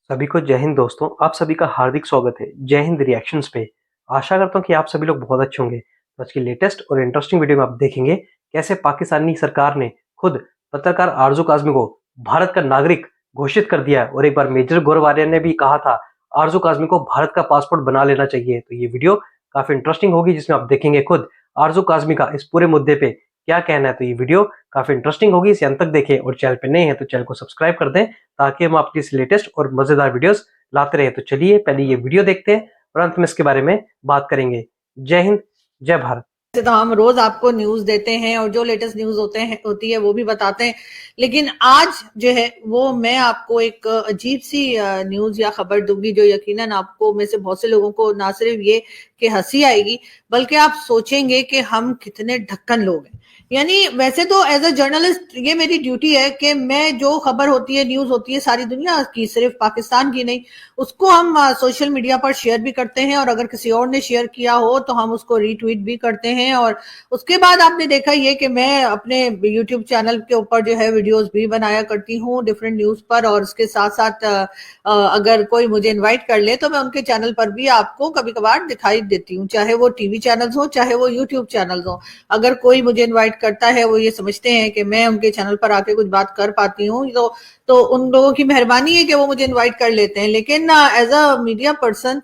सभी को जय हिंद दोस्तों, आप सभी का हार्दिक स्वागत है जय हिंद रिएक्शंस पे। आशा करता हूँ कि आप सभी लोग बहुत अच्छे होंगे। तो आज की लेटेस्ट और इंटरेस्टिंग वीडियो में आप देखेंगे कैसे पाकिस्तानी सरकार ने खुद पत्रकार आरजू काज़मी को भारत का नागरिक घोषित कर दिया है। और एक बार मेजर गौरव ने भी कहा था आरजू काज़मी को भारत का पासपोर्ट बना लेना चाहिए। तो ये वीडियो काफी इंटरेस्टिंग होगी, जिसमें आप देखेंगे खुद आरजू काज़मी का इस पूरे मुद्दे पे क्या कहना है। तो ये वीडियो काफी इंटरेस्टिंग होगी, इसे अंत तक देखें और चैनल पे नए हैं तो चैनल को सब्सक्राइब कर दें ताकि हम आपकी इस लेटेस्ट और मजेदार वीडियोस लाते रहे। तो चलिए पहले ये वीडियो देखते हैं और अंत में इसके बारे में बात करेंगे। जय हिंद, जय भारत। तो हम रोज आपको न्यूज देते हैं और जो लेटेस्ट न्यूज होती है वो भी बताते हैं, लेकिन आज जो है वो मैं आपको एक अजीब सी न्यूज या खबर दूंगी जो यकीनन आपको में से बहुत से लोगों को ना सिर्फ ये कि हंसी आएगी, बल्कि आप सोचेंगे कि हम कितने ढक्कन लोग हैं। यानी वैसे तो एज अ जर्नलिस्ट ये मेरी ड्यूटी है कि मैं जो खबर होती है, न्यूज होती है सारी दुनिया की, सिर्फ पाकिस्तान की नहीं, उसको हम सोशल मीडिया पर शेयर भी करते हैं और अगर किसी और ने शेयर किया हो तो हम उसको रीट्वीट भी करते हैं। और उसके बाद आपने देखा ये कि मैं अपने यूट्यूब चैनल के ऊपर जो है वीडियोस भी बनाया करती हूँ डिफरेंट न्यूज पर, और उसके साथ साथ अगर कोई मुझे इनवाइट कर ले तो मैं उनके चैनल पर भी आपको कभी कभार दिखाई देती हूँ, चाहे वो टीवी चैनल्स हो चाहे वो यूट्यूब चैनल्स हो। अगर कोई मुझे इनवाइट करता है, वो ये समझते हैं कि मैं उनके चैनल पर आके कुछ बात कर पाती हूँ, तो उन लोगों की मेहरबानी है कि वो मुझे इनवाइट कर लेते हैं। लेकिन एज अ मीडिया पर्सन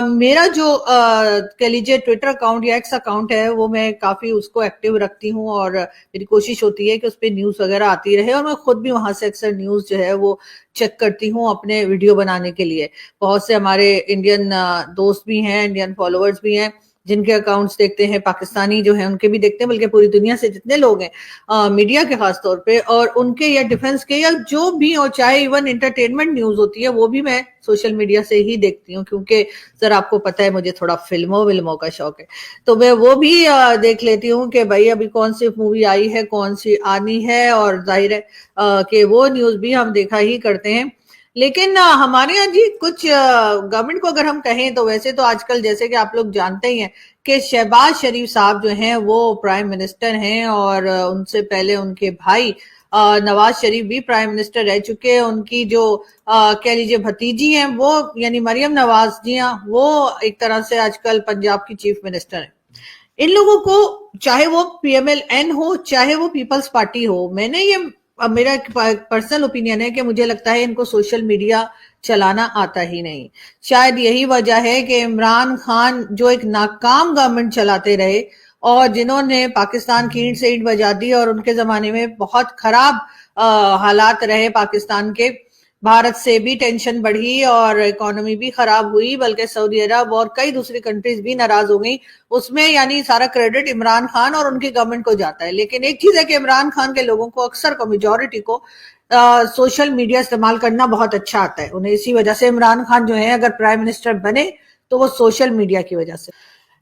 मेरा जो कह लीजिए ट्विटर अकाउंट या एक्स अकाउंट है वो मैं काफी उसको एक्टिव रखती हूँ और मेरी कोशिश होती है कि उस पर न्यूज वगैरह आती रहे और मैं खुद भी वहां से अक्सर न्यूज जो है वो चेक करती हूँ अपने वीडियो बनाने के लिए। बहुत से हमारे इंडियन दोस्त भी हैं, इंडियन फॉलोअर्स भी हैं जिनके अकाउंट्स देखते हैं, पाकिस्तानी जो है उनके भी देखते हैं, बल्कि पूरी दुनिया से जितने लोग हैं मीडिया के खास तौर पे, और उनके या डिफेंस के या जो भी हो, चाहे इवन एंटरटेनमेंट न्यूज होती है वो भी मैं सोशल मीडिया से ही देखती हूँ, क्योंकि सर आपको पता है मुझे थोड़ा फिल्मों का शौक है, तो मैं वो भी देख लेती हूँ कि भाई अभी कौन सी मूवी आई है, कौन सी आनी है, और जाहिर है कि वो न्यूज भी हम देखा ही करते हैं। लेकिन हमारे यहाँ जी कुछ गवर्नमेंट को अगर हम कहें तो वैसे तो आजकल जैसे कि आप लोग जानते ही हैं कि शहबाज शरीफ साहब जो हैं वो प्राइम मिनिस्टर हैं, और उनसे पहले उनके भाई नवाज शरीफ भी प्राइम मिनिस्टर रह चुके हैं। उनकी जो कह लीजिए भतीजी हैं वो यानी मरियम नवाज जी वो एक तरह से आजकल पंजाब की चीफ मिनिस्टर हैं। इन लोगों को चाहे वो पीएमएल-एन हो चाहे वो पीपल्स पार्टी हो, मैंने ये मेरा पर्सनल ओपिनियन है कि मुझे लगता है इनको सोशल मीडिया चलाना आता ही नहीं। शायद यही वजह है कि इमरान खान जो एक नाकाम गवर्नमेंट चलाते रहे और जिन्होंने पाकिस्तान की ईंट से ईंट बजा दी, और उनके जमाने में बहुत खराब हालात रहे पाकिस्तान के, भारत से भी टेंशन बढ़ी और इकोनॉमी भी खराब हुई, बल्कि सऊदी अरब और कई दूसरी कंट्रीज भी नाराज हो गई। उसमें यानी सारा क्रेडिट इमरान खान और उनकी गवर्नमेंट को जाता है। लेकिन एक चीज है कि इमरान खान के लोगों को, अक्सर को, मेजोरिटी को सोशल मीडिया इस्तेमाल करना बहुत अच्छा आता है। उन्हें इसी वजह से इमरान खान जो है अगर प्राइम मिनिस्टर बने तो वो सोशल मीडिया की वजह से।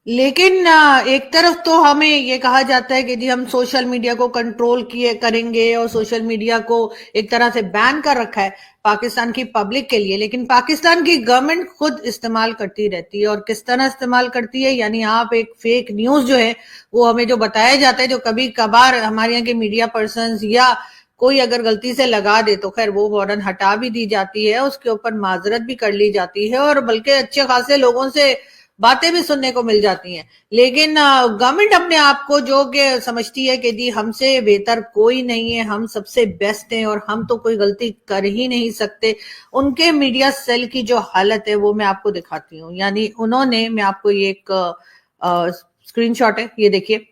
लेकिन एक तरफ तो हमें ये कहा जाता है कि जी हम सोशल मीडिया को कंट्रोल किए करेंगे और सोशल मीडिया को एक तरह से बैन कर रखा है पाकिस्तान की पब्लिक के लिए, लेकिन पाकिस्तान की गवर्नमेंट खुद इस्तेमाल करती रहती है। और किस तरह इस्तेमाल करती है, यानी आप एक फेक न्यूज जो है वो हमें जो बताया जाता है, जो कभी कभार हमारे यहाँ के मीडिया पर्सन या कोई अगर गलती से लगा दे तो खैर वो फौरन हटा भी दी जाती है, उसके ऊपर माजरत भी कर ली जाती है और बल्कि अच्छे खासे लोगों से बातें भी सुनने को मिल जाती हैं। लेकिन गवर्नमेंट अपने आप को जो कि समझती है कि जी हमसे बेहतर कोई नहीं है, हम सबसे बेस्ट हैं और हम तो कोई गलती कर ही नहीं सकते, उनके मीडिया सेल की जो हालत है वो मैं आपको दिखाती हूँ। यानी उन्होंने, मैं आपको ये एक स्क्रीनशॉट है, ये देखिए,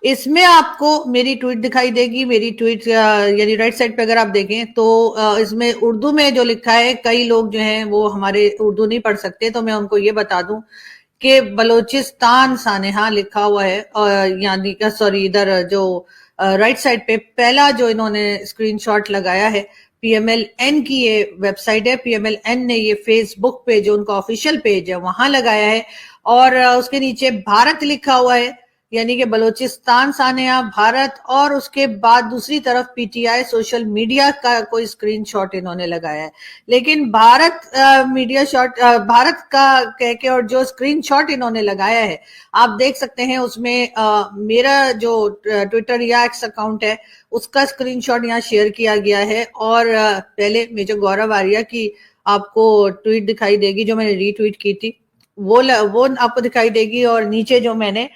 इसमें आपको मेरी ट्वीट दिखाई देगी। मेरी ट्वीट यानी राइट साइड पे अगर आप देखें तो इसमें उर्दू में जो लिखा है, कई लोग जो हैं वो हमारे उर्दू नहीं पढ़ सकते, तो मैं उनको ये बता दूं कि बलोचिस्तान सानेहा लिखा हुआ है, यानी सॉरी इधर जो राइट साइड पे पहला जो इन्होंने स्क्रीनशॉट लगाया है, पीएमएल-एन की ये वेबसाइट है। पीएमएल-एन ने ये फेसबुक पे जो उनका ऑफिशियल पेज है वहां लगाया है, और उसके नीचे भारत लिखा हुआ है, यानी कि बलोचिस्तान सानेहा भारत, और उसके बाद दूसरी तरफ पीटीआई सोशल मीडिया का कोई स्क्रीनशॉट इन्होंने लगाया है। लेकिन भारत मीडिया शॉट भारत का कह के और जो स्क्रीनशॉट इन्होंने लगाया है आप देख सकते हैं, उसमें मेरा जो ट्विटर या एक्स अकाउंट है उसका स्क्रीनशॉट यहाँ शेयर किया गया है, और पहले मेजर गौरव आर्या की आपको ट्वीट दिखाई देगी जो मैंने रीट्वीट की थी, वो आपको दिखाई देगी। और नीचे जो मैंने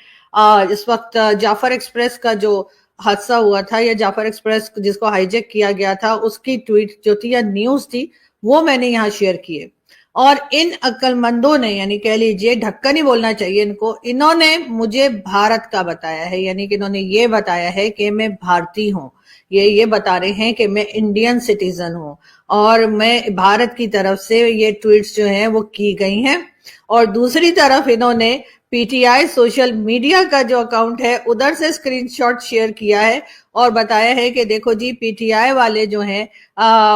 इस वक्त जाफर एक्सप्रेस का जो हादसा हुआ था, या जाफर एक्सप्रेस जिसको हाईजैक किया गया था, उसकी ट्वीट जो थी या न्यूज थी, वो मैंने यहाँ शेयर की है। और इन अक्लमंदों ने, यानी कह लीजिए ढक्कन ही बोलना चाहिए इनको, इन्होंने मुझे भारत का बताया है, यानी कि इन्होंने ये बताया है कि मैं भारतीय हूँ, ये बता रहे हैं कि मैं इंडियन सिटीजन हूँ और मैं भारत की तरफ से ये ट्वीट्स जो हैं वो की गई हैं। और दूसरी तरफ इन्होंने पीटीआई सोशल मीडिया का जो अकाउंट है उधर से स्क्रीनशॉट शेयर किया है और बताया है कि देखो जी, पीटीआई वाले जो हैं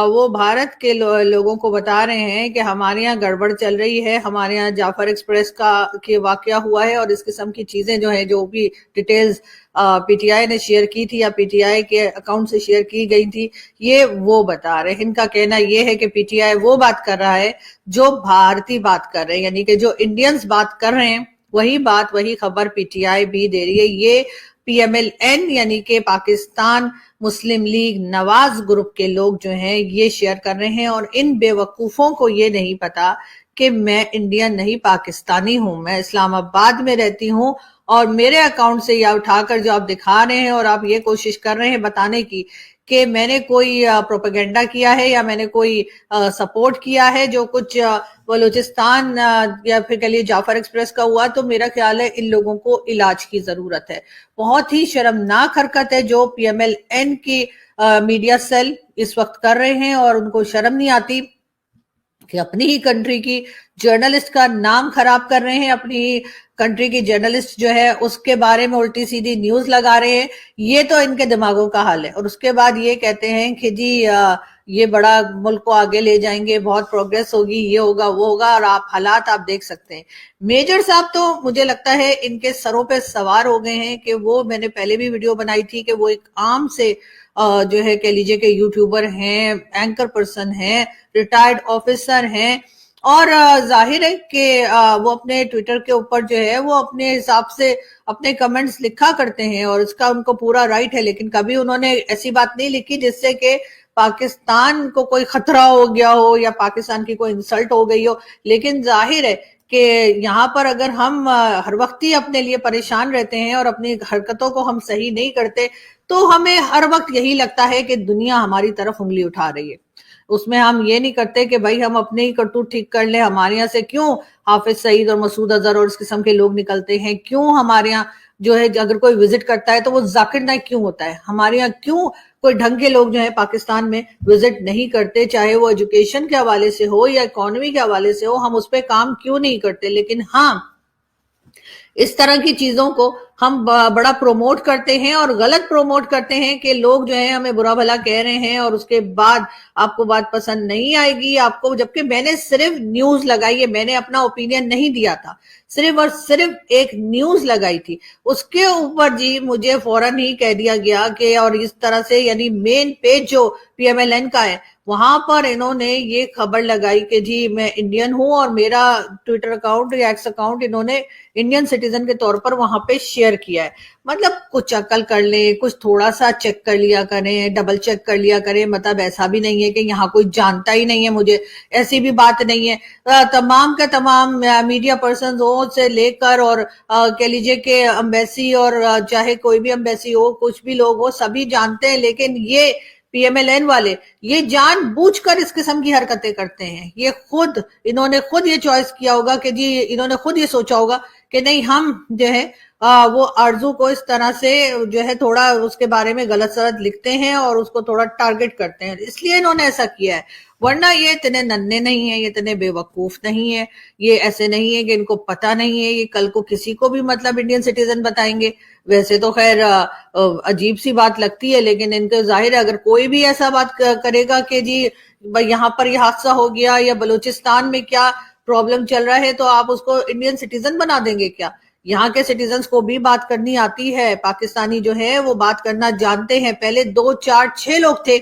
वो भारत के लोगों को बता रहे हैं कि हमारे यहाँ गड़बड़ चल रही है, हमारे यहाँ जाफर एक्सप्रेस का के वाकया हुआ है, और इस किस्म की चीजें जो है, जो भी डिटेल्स पीटीआई ने शेयर की थी या पीटीआई के अकाउंट से शेयर की गई थी, ये वो बता रहे हैं। इनका कहना ये है कि पीटीआई वो बात कर रहा है जो भारतीय बात कर रहे हैं, यानी कि जो इंडियंस बात कर रहे हैं वही खबर पीटीआई भी दे रही है। ये पीएमएलएन यानी कि पाकिस्तान मुस्लिम लीग नवाज ग्रुप के लोग जो हैं ये शेयर कर रहे हैं। और इन बेवकूफों को ये नहीं पता कि मैं इंडियन नहीं पाकिस्तानी हूं, मैं इस्लामाबाद में रहती हूं, और मेरे अकाउंट से या उठाकर जो आप दिखा रहे हैं और आप ये कोशिश कर रहे हैं बताने की कि मैंने कोई प्रोपेगेंडा किया है या मैंने कोई सपोर्ट किया है जो कुछ बलूचिस्तान या फिर कह लिए जाफर एक्सप्रेस का हुआ, तो मेरा ख्याल है इन लोगों को इलाज की जरूरत है। बहुत ही शर्मनाक हरकत है जो पीएमएलएन की मीडिया सेल इस वक्त कर रहे हैं, और उनको शर्म नहीं आती कि अपनी ही कंट्री की जर्नलिस्ट का नाम खराब कर रहे हैं, अपनी ही कंट्री की जर्नलिस्ट जो है उसके बारे में उल्टी सीधी न्यूज लगा रहे हैं। ये तो इनके दिमागों का हाल है। और उसके बाद ये कहते हैं कि जी ये बड़ा मुल्क को आगे ले जाएंगे, बहुत प्रोग्रेस होगी, ये होगा वो होगा, और आप हालात आप देख सकते हैं। मेजर साहब तो मुझे लगता है इनके सरों पे सवार हो गए हैं कि वो, मैंने पहले भी वीडियो बनाई थी कि वो एक आम से जो है कह लीजिए कि यूट्यूबर हैं, एंकर पर्सन हैं, रिटायर्ड ऑफिसर हैं, और जाहिर है कि वो अपने ट्विटर के ऊपर जो है वो अपने हिसाब से अपने कमेंट्स लिखा करते हैं और इसका उनको पूरा राइट है। लेकिन कभी उन्होंने ऐसी बात नहीं लिखी जिससे कि पाकिस्तान को कोई खतरा हो गया हो या पाकिस्तान की कोई इंसल्ट हो गई हो। लेकिन जाहिर है कि यहाँ पर अगर हम हर वक्त ही अपने लिए परेशान रहते हैं और अपनी हरकतों को हम सही नहीं करते, तो हमें हर वक्त यही लगता है कि दुनिया हमारी तरफ उंगली उठा रही है। उसमें हम ये नहीं करते कि भाई हम अपने ही करतूत ठीक कर ले, हमारे यहाँ से क्यों हाफिज सईद और मसूद अजहर और इस किस्म के लोग निकलते हैं, क्यों हमारे यहाँ जो है अगर कोई विजिट करता है तो वो जाकिर नाइक क्यों होता है, हमारे यहाँ क्यों कोई ढंग के लोग जो है पाकिस्तान में विजिट नहीं करते, चाहे वो एजुकेशन के हवाले से हो या इकोनॉमी के हवाले से हो, हम उस पर काम क्यों नहीं करते। लेकिन हाँ, इस तरह की चीजों को हम बड़ा प्रोमोट करते हैं और गलत प्रोमोट करते हैं कि लोग जो है हमें बुरा भला कह रहे हैं और उसके बाद आपको बात पसंद नहीं आएगी आपको। जबकि मैंने सिर्फ न्यूज लगाई है, मैंने अपना ओपिनियन नहीं दिया था, सिर्फ और सिर्फ एक न्यूज लगाई थी। उसके ऊपर जी मुझे फौरन ही कह दिया गया कि, और इस तरह से यानी मेन पेज जो पीएमएलएन का है वहां पर इन्होंने ये खबर लगाई कि जी मैं इंडियन हूं और मेरा ट्विटर अकाउंट या एक्स अकाउंट इन्होंने इंडियन सिटीजन के तौर पर वहां पे शेयर किया है। मतलब कुछ अकल कर ले, कुछ थोड़ा सा चेक कर लिया करें, डबल चेक कर लिया करें। मतलब ऐसा भी नहीं है कि यहाँ कोई जानता ही नहीं है मुझे, ऐसी भी बात नहीं है। तमाम का तमाम मीडिया पर्सन हो से लेकर और कह लीजिए कि अम्बेसी और चाहे कोई भी अम्बेसी हो, कुछ भी लोग हो, सभी जानते हैं। लेकिन ये पीएमएलएन वाले ये जानबूझकर इस किस्म की हरकतें करते हैं। ये इन्होंने खुद ये चॉइस किया होगा कि जी, इन्होंने खुद ये सोचा होगा कि नहीं हम जो है वो आरजू को इस तरह से जो है थोड़ा उसके बारे में गलत सलत लिखते हैं और उसको थोड़ा टारगेट करते हैं, इसलिए इन्होंने ऐसा किया है। वरना ये इतने नन्हे नहीं है, ये इतने बेवकूफ नहीं है, ये ऐसे नहीं है कि इनको पता नहीं है, ये कल को किसी को भी मतलब इंडियन सिटीजन बताएंगे। वैसे तो खैर अजीब सी बात लगती है, लेकिन इनको जाहिर है अगर कोई भी ऐसा बात करेगा कि जी यहाँ पर ये हादसा हो गया या बलूचिस्तान में क्या प्रॉब्लम चल रहा है, तो आप उसको इंडियन सिटीजन बना देंगे क्या? यहाँ के सिटीजन्स को भी बात करनी आती है, पाकिस्तानी जो है वो बात करना जानते हैं। पहले 2 4 6 लोग थे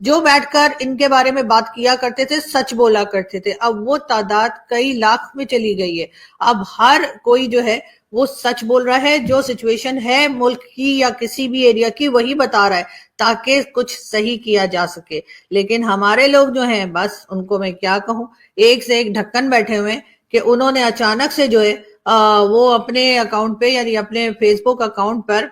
जो बैठकर इनके बारे में बात किया करते थे, सच बोला करते थे। अब वो तादाद कई लाख में चली गई है। अब हर कोई जो है وہ سچ بول رہا ہے, جو سچویشن ہے ملک کی یا کسی بھی ایریا کی وہی بتا رہا ہے تاکہ کچھ صحیح کیا جا سکے. لیکن ہمارے لوگ جو ہیں بس ان کو میں کیا کہوں, ایک سے ایک ڈھکن بیٹھے ہوئے کہ انہوں نے اچانک سے جو ہے وہ اپنے اکاؤنٹ پہ یعنی اپنے فیس بک اکاؤنٹ پر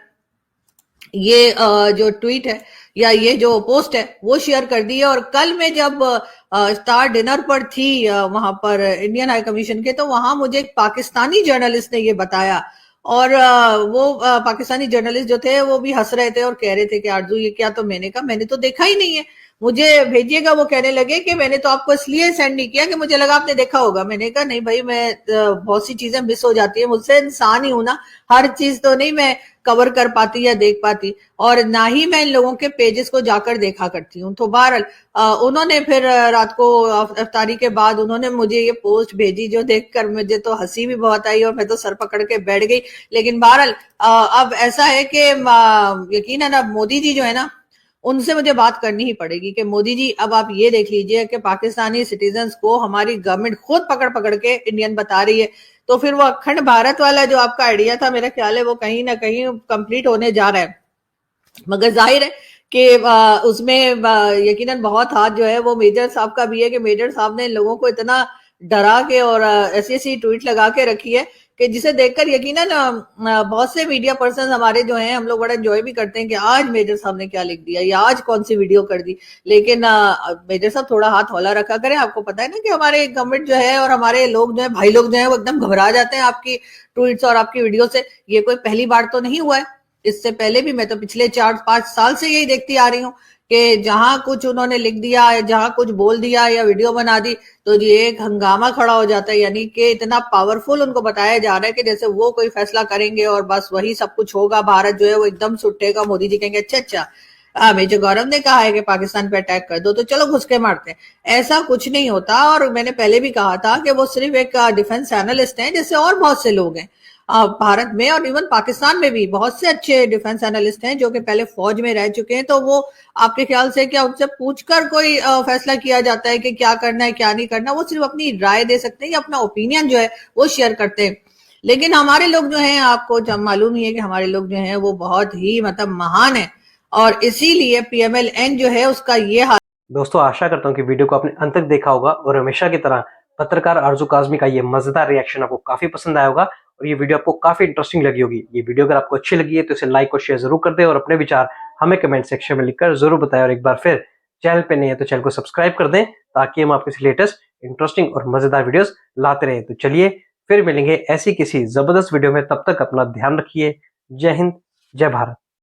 یہ جو ٹویٹ ہے یا یہ جو پوسٹ ہے وہ شیئر کر دی ہے. اور کل میں جب افطار ڈنر پر تھی وہاں پر انڈین ہائی کمیشن کے, تو وہاں مجھے ایک پاکستانی جرنلسٹ نے یہ بتایا, اور وہ پاکستانی جرنلسٹ جو تھے وہ بھی ہنس رہے تھے اور کہہ رہے تھے کہ آرزو یہ کیا, تو میں نے کہا میں نے تو دیکھا ہی نہیں ہے, مجھے بھیجیے گا. وہ کہنے لگے کہ میں نے تو آپ کو اس لیے سینڈ نہیں کیا کہ مجھے لگا آپ نے دیکھا ہوگا. میں نے کہا نہیں بھائی, میں بہت سی چیزیں مس ہو جاتی ہیں, مجھ سے انسان ہی ہوں نا, ہر چیز تو نہیں میں کور کر پاتی یا دیکھ پاتی, اور نہ ہی میں ان لوگوں کے پیجز کو جا کر دیکھا کرتی ہوں. تو بہرحال انہوں نے پھر رات کو افطاری کے بعد انہوں نے مجھے یہ پوسٹ بھیجی, جو دیکھ کر مجھے تو ہنسی بھی بہت آئی اور میں تو سر پکڑ کے بیٹھ گئی. لیکن بہرحال اب ایسا ہے کہ یقیناً اب مودی جی جو ہے نا, ان سے مجھے بات کرنی ہی پڑے گی کہ مودی جی اب آپ یہ دیکھ لیجئے کہ پاکستانی سٹیزنز کو ہماری گورنمنٹ خود پکڑ پکڑ کے انڈین بتا رہی ہے, تو پھر وہ اکھنڈ بھارت والا جو آپ کا آئیڈیا تھا میرا خیال ہے وہ کہیں نہ کہیں کمپلیٹ ہونے جا رہا ہے. مگر ظاہر ہے کہ اس میں یقیناً بہت ہاتھ جو ہے وہ میجر صاحب کا بھی ہے کہ میجر صاحب نے لوگوں کو اتنا ڈرا کے اور ایسی ایسی ٹویٹ لگا کے رکھی ہے کہ جسے دیکھ کر یقیناً بہت سے میڈیا پرسنز ہمارے جو ہیں, ہم لوگ بڑا انجوائے بھی کرتے ہیں کہ آج میجر صاحب نے کیا لکھ دیا یا آج کون سی ویڈیو کر دی. لیکن میجر صاحب تھوڑا ہاتھ ہولا رکھا کریں. آپ کو پتا ہے نا کہ ہمارے گورنمنٹ جو ہے اور ہمارے لوگ جو ہیں, بھائی لوگ جو ہیں, وہ ایک دم گھبرا جاتے ہیں آپ کی ٹویٹس اور آپ کی ویڈیو سے. یہ کوئی پہلی بار تو نہیں ہوا ہے, اس سے پہلے بھی میں تو پچھلے 4-5 سال سے یہی دیکھتی آ رہی ہوں کہ جہاں کچھ انہوں نے لکھ دیا, جہاں کچھ بول دیا یا ویڈیو بنا دی تو یہ ایک ہنگامہ کھڑا ہو جاتا ہے. یعنی کہ اتنا پاورفل ان کو بتایا جا رہا ہے کہ جیسے وہ کوئی فیصلہ کریں گے اور بس وہی سب کچھ ہوگا, بھارت جو ہے وہ ایک دم سٹے گا. مودی جی کہیں گے اچھا میجر گورو نے کہا ہے کہ پاکستان پہ اٹیک کر دو تو چلو گھس کے مارتے ہیں. ایسا کچھ نہیں ہوتا. اور میں نے پہلے بھی کہا تھا کہ وہ صرف ایک ڈیفنس اینالسٹ ہیں, جیسے اور بہت سے لوگ ہیں بھارت میں اور ایون پاکستان میں بھی بہت سے اچھے ڈیفنس اینالسٹ ہیں جو کہ پہلے فوج میں رہ چکے ہیں. تو وہ آپ کے خیال سے کیا ان سے پوچھ کر کوئی فیصلہ کیا جاتا ہے کہ کیا کرنا ہے کیا نہیں کرنا؟ وہ صرف اپنی رائے دے سکتے ہیں یا اپنا اوپینین جو ہے وہ شیئر کرتے ہیں. لیکن ہمارے لوگ جو ہیں, آپ کو معلوم ہی ہے کہ ہمارے لوگ جو ہیں وہ بہت ہی مطلب مہان ہیں, اور اسی لیے پی ایم ایل این جو ہے اس کا یہ حال. دوستو آشا کرتا ہوں کہ ویڈیو کو آپ نے انت تک دیکھا ہوگا اور ہمیشہ کی طرح پترکار آرزو کاظمی کا یہ مزیدار ریئیکشن آپ کو کافی پسند آیا ہوگا اور یہ ویڈیو آپ کو کافی انٹرسٹنگ لگی ہوگی. یہ ویڈیو اگر آپ کو اچھی لگی ہے تو اسے لائک اور شیئر ضرور کر دیں اور اپنے وچار ہمیں کمنٹ سیکشن میں لکھ کر ضرور بتائیں. اور ایک بار پھر چینل پہ نہیں ہے تو چینل کو سبسکرائب کر دیں تاکہ ہم آپ کے لیٹسٹ انٹرسٹنگ اور مزیدار ویڈیوز لاتے رہیں. تو چلیے پھر ملیں گے ایسی کسی زبردست ویڈیو میں, تب تک اپنا دھیان رکھیے. جے ہند, جے بھارت.